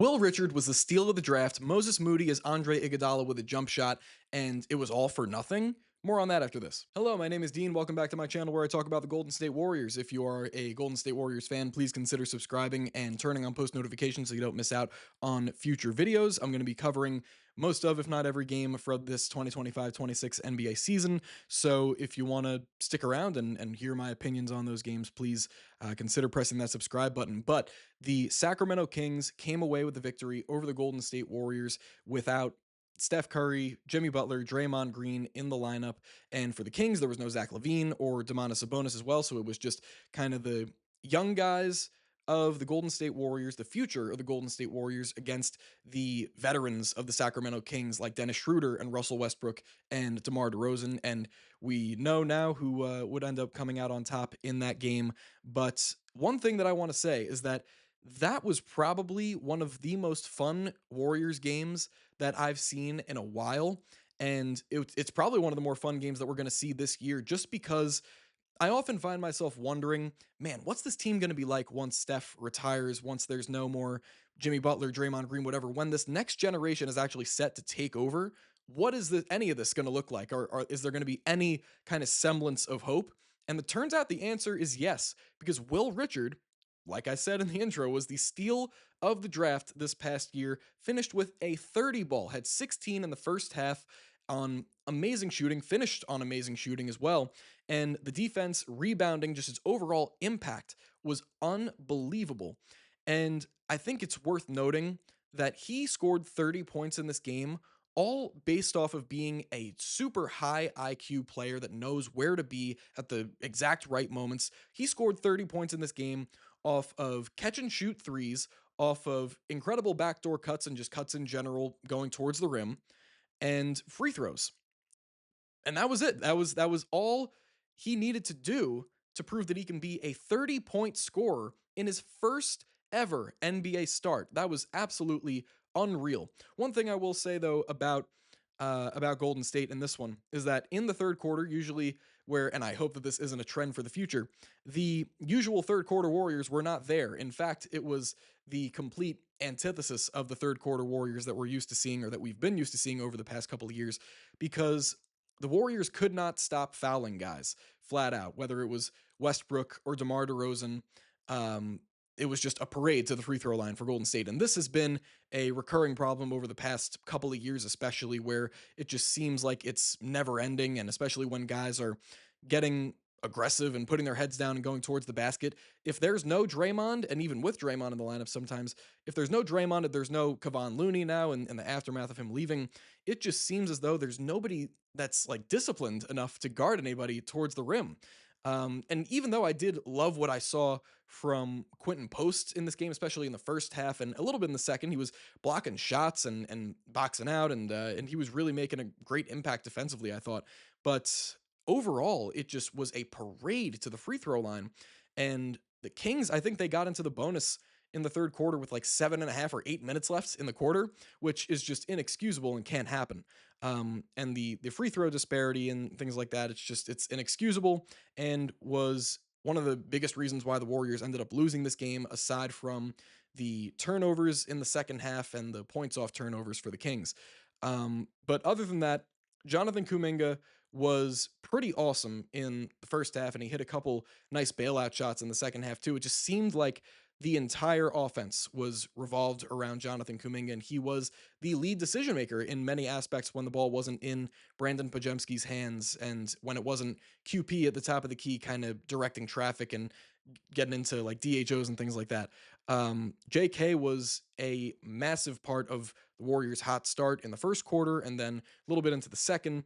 Will Richard was the steal of the draft, Moses Moody as Andre Iguodala with a jump shot, and it was all for nothing. More on that after this. Hello, my name is Dean. Welcome back to my channel where I talk about the Golden State Warriors. If you are a Golden State Warriors fan, please consider subscribing and turning on post notifications so you don't miss out on future videos. I'm going to be covering most of, if not every game for this 2025-26 NBA season. So if you want to stick around and hear my opinions on those games, please consider pressing that subscribe button. But the Sacramento Kings came away with the victory over the Golden State Warriors without Steph Curry, Jimmy Butler, Draymond Green in the lineup. And for the Kings, there was no Zach LaVine or Domantas Sabonis as well. So it was just kind of the young guys of the Golden State Warriors, the future of the Golden State Warriors against the veterans of the Sacramento Kings like Dennis Schroeder and Russell Westbrook and DeMar DeRozan. And we know now who would end up coming out on top in that game. But one thing that I want to say is that that was probably one of the most fun Warriors games that I've seen in a while. And it's probably one of the more fun games that we're going to see this year just because I often find myself wondering, man, what's this team going to be like once Steph retires, once there's no more Jimmy Butler, Draymond Green, whatever, when this next generation is actually set to take over? What is any of this going to look like? Or is there going to be any kind of semblance of hope? And it turns out the answer is yes, because Will Richard, like I said in the intro, was the steal of the draft this past year, finished with a 30 ball, had 16 in the first half on amazing shooting, finished on amazing shooting as well. And the defense rebounding, just its overall impact was unbelievable. And I think it's worth noting that he scored 30 points in this game, all based off of being a super high IQ player that knows where to be at the exact right moments. He scored 30 points in this game off of catch and shoot threes, off of incredible backdoor cuts and just cuts in general going towards the rim, and free throws. And that was it. That was all he needed to do to prove that he can be a 30-point scorer in his first ever NBA start. That was absolutely unreal. One thing I will say though about Golden State in this one is that in the third quarter, usually where, and I hope that this isn't a trend for the future, the usual third quarter Warriors were not there. In fact, it was the complete antithesis of the third quarter Warriors that we're used to seeing or that we've been used to seeing over the past couple of years because the Warriors could not stop fouling guys flat out, whether it was Westbrook or DeMar DeRozan. It was just a parade to the free throw line for Golden State. And this has been a recurring problem over the past couple of years, especially where it just seems like it's never ending. And especially when guys are getting aggressive and putting their heads down and going towards the basket. If there's no Draymond, and even with Draymond in the lineup sometimes, if there's no Draymond, if there's no Kevon Looney now in the aftermath of him leaving, it just seems as though there's nobody that's like disciplined enough to guard anybody towards the rim. And even though I did love what I saw from Quentin Post in this game, especially in the first half and a little bit in the second, he was blocking shots and boxing out, and he was really making a great impact defensively, I thought. But overall, it just was a parade to the free throw line. And the Kings, I think they got into the bonus in the third quarter with like 7.5 or 8 minutes left in the quarter, which is just inexcusable and can't happen. And the free throw disparity and things like that, it's inexcusable and was one of the biggest reasons why the Warriors ended up losing this game, aside from the turnovers in the second half and the points off turnovers for the Kings. But other than that, Jonathan Kuminga was pretty awesome in the first half, and he hit a couple nice bailout shots in the second half too. It just seemed like the entire offense was revolved around Jonathan Kuminga, and he was the lead decision maker in many aspects when the ball wasn't in Brandon Pajemski's hands and when it wasn't QP at the top of the key, kind of directing traffic and getting into like DHOs and things like that. JK was a massive part of the Warriors' hot start in the first quarter and then a little bit into the second.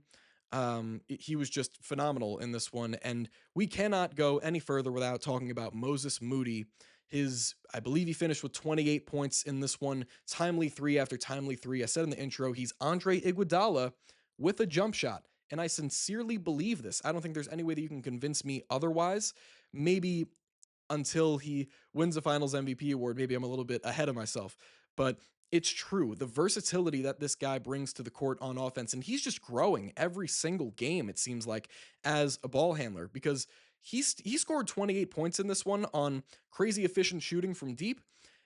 He was just phenomenal in this one, and we cannot go any further without talking about Moses Moody. I believe he finished with 28 points in this one, timely three after timely three. I said in the intro, he's Andre Iguodala with a jump shot, and I sincerely believe this. I don't think there's any way that you can convince me otherwise. Maybe until he wins the Finals MVP award, maybe I'm a little bit ahead of myself, but it's true. The versatility that this guy brings to the court on offense, and he's just growing every single game, it seems like, as a ball handler because he scored 28 points in this one on crazy efficient shooting from deep.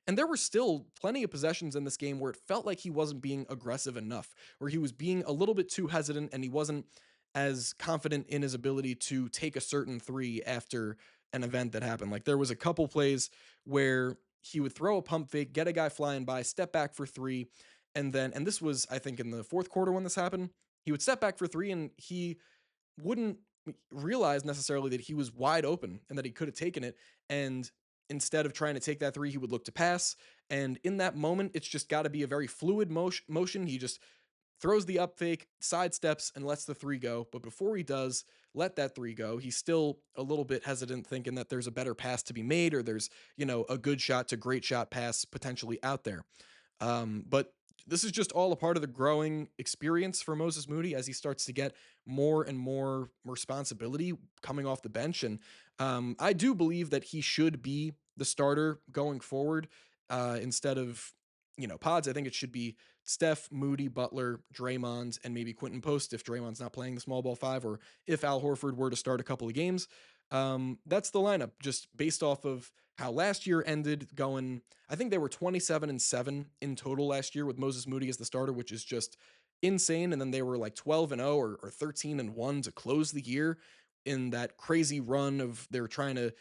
And there were still plenty of possessions in this game where it felt like he wasn't being aggressive enough, where he was being a little bit too hesitant and he wasn't as confident in his ability to take a certain three after an event that happened. Like there was a couple plays where he would throw a pump fake, get a guy flying by, step back for three, and this was I think in the fourth quarter when this happened. He would step back for three and he wouldn't realize necessarily that he was wide open and that he could have taken it. And instead of trying to take that three, he would look to pass. And in that moment, it's just got to be a very fluid motion. He just throws the up fake, sidesteps, and lets the three go. But before he does let that three go, he's still a little bit hesitant, thinking that there's a better pass to be made or there's, a good shot to great shot pass potentially out there. But this is just all a part of the growing experience for Moses Moody as he starts to get more and more responsibility coming off the bench. And I do believe that he should be the starter going forward instead of, Pods. I think it should be Steph, Moody, Butler, Draymond, and maybe Quentin Post if Draymond's not playing the small ball five, or if Al Horford were to start a couple of games. That's the lineup just based off of how last year ended going. I think they were 27-7 in total last year with Moses Moody as the starter, which is just insane. And then they were like 12-0 or 13-1 to close the year in that crazy run of they were trying to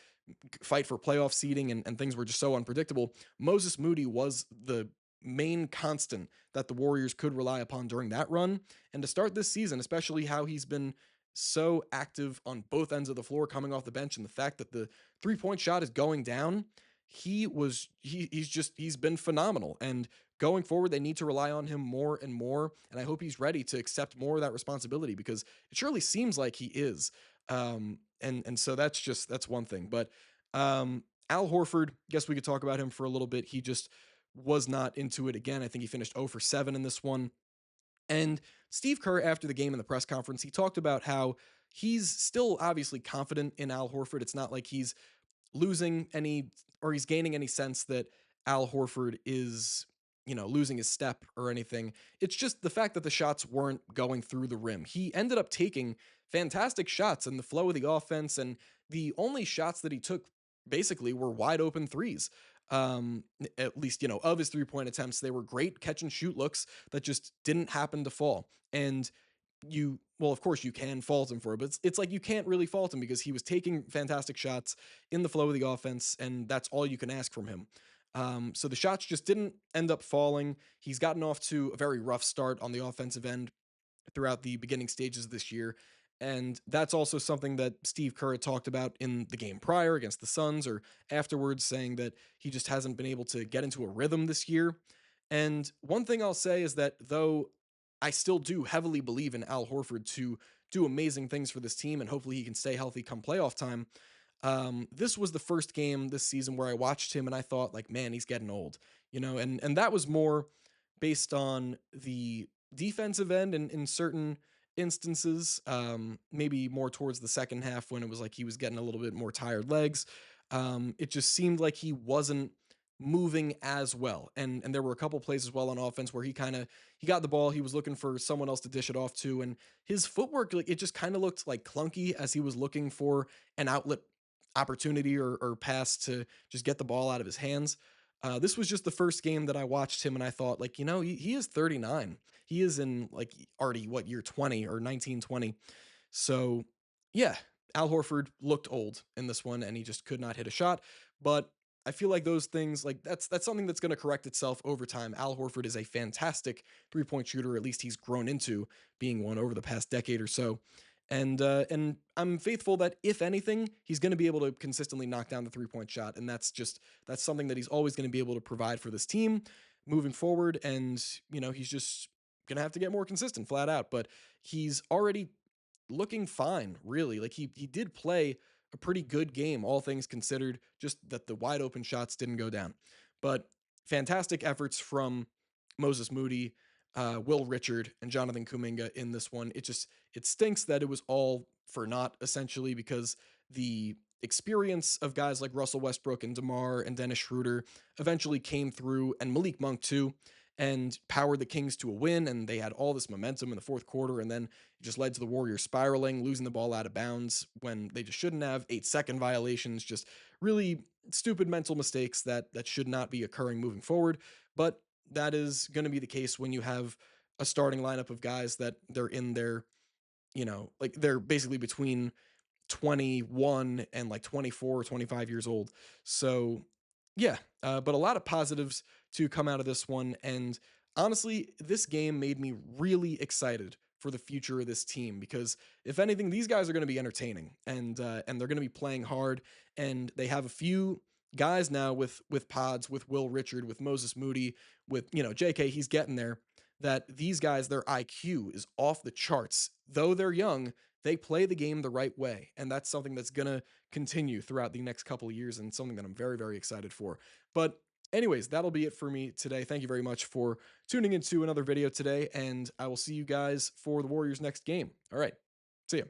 fight for playoff seeding and things were just so unpredictable. Moses Moody was the main constant that the Warriors could rely upon during that run. And to start this season, especially how he's been so active on both ends of the floor coming off the bench and the fact that the three-point shot is going down, he's been phenomenal. And going forward, they need to rely on him more and more. And I hope he's ready to accept more of that responsibility because it surely seems like he is. And so that's one thing. But Al Horford, guess we could talk about him for a little bit. He just was not into it again. I think he finished 0 for 7 in this one. And Steve Kerr, after the game in the press conference, he talked about how he's still obviously confident in Al Horford. It's not like he's losing any or he's gaining any sense that Al Horford is, losing his step or anything. It's just the fact that the shots weren't going through the rim. He ended up taking fantastic shots in the flow of the offense, and the only shots that he took basically were wide open threes. At least, of his 3-point attempts, they were great catch and shoot looks that just didn't happen to fall. And well, of course you can fault him for it, but it's like you can't really fault him because he was taking fantastic shots in the flow of the offense, and that's all you can ask from him. So the shots just didn't end up falling. He's gotten off to a very rough start on the offensive end throughout the beginning stages of this year. And that's also something that Steve Kerr had talked about in the game prior against the Suns or afterwards, saying that he just hasn't been able to get into a rhythm this year. And one thing I'll say is that though I still do heavily believe in Al Horford to do amazing things for this team and hopefully he can stay healthy come playoff time, this was the first game this season where I watched him and I thought, like, man, he's getting old, and that was more based on the defensive end and in certain instances, maybe more towards the second half when it was like he was getting a little bit more tired legs. It just seemed like he wasn't moving as well, and there were a couple plays as well on offense where he got the ball, he was looking for someone else to dish it off to, and his footwork, like, it just kind of looked like clunky as he was looking for an outlet opportunity or pass to just get the ball out of his hands. This was just the first game that I watched him, and I thought, like, he is 39. He is in like already what year 20 or 1920. So yeah, Al Horford looked old in this one, and he just could not hit a shot. But I feel like those things, like that's something that's going to correct itself over time. Al Horford is a fantastic 3-point shooter. At least he's grown into being one over the past decade or so. And I'm faithful that if anything, he's going to be able to consistently knock down the 3-point shot, and that's something that he's always going to be able to provide for this team moving forward. And he's just going to have to get more consistent, flat out. But he's already looking fine, really. Like he did play a pretty good game, all things considered. Just that the wide open shots didn't go down, but fantastic efforts from Moses Moody, Will Richard, and Jonathan Kuminga in this one. It stinks that it was all for naught, essentially, because the experience of guys like Russell Westbrook and DeMar and Dennis Schroeder eventually came through, and Malik Monk too. and powered the Kings to a win. And they had all this momentum in the fourth quarter. And then it just led to the Warriors spiraling, losing the ball out of bounds when they just shouldn't have. 8-second violations, just really stupid mental mistakes that should not be occurring moving forward. But that is going to be the case when you have a starting lineup of guys that they're in their, like they're basically between 21 and like 24 or 25 years old. So, yeah, but a lot of positives to come out of this one. And honestly, this game made me really excited for the future of this team because if anything, these guys are going to be entertaining and they're going to be playing hard. And they have a few guys now with pods, with Will Richard, with Moses Moody, with JK. He's getting there. That these guys, their IQ is off the charts. Though they're young, they play the game the right way. And that's something that's going to continue throughout the next couple of years and something that I'm very, very excited for. But, anyways, that'll be it for me today. Thank you very much for tuning into another video today. And I will see you guys for the Warriors' next game. All right. See ya.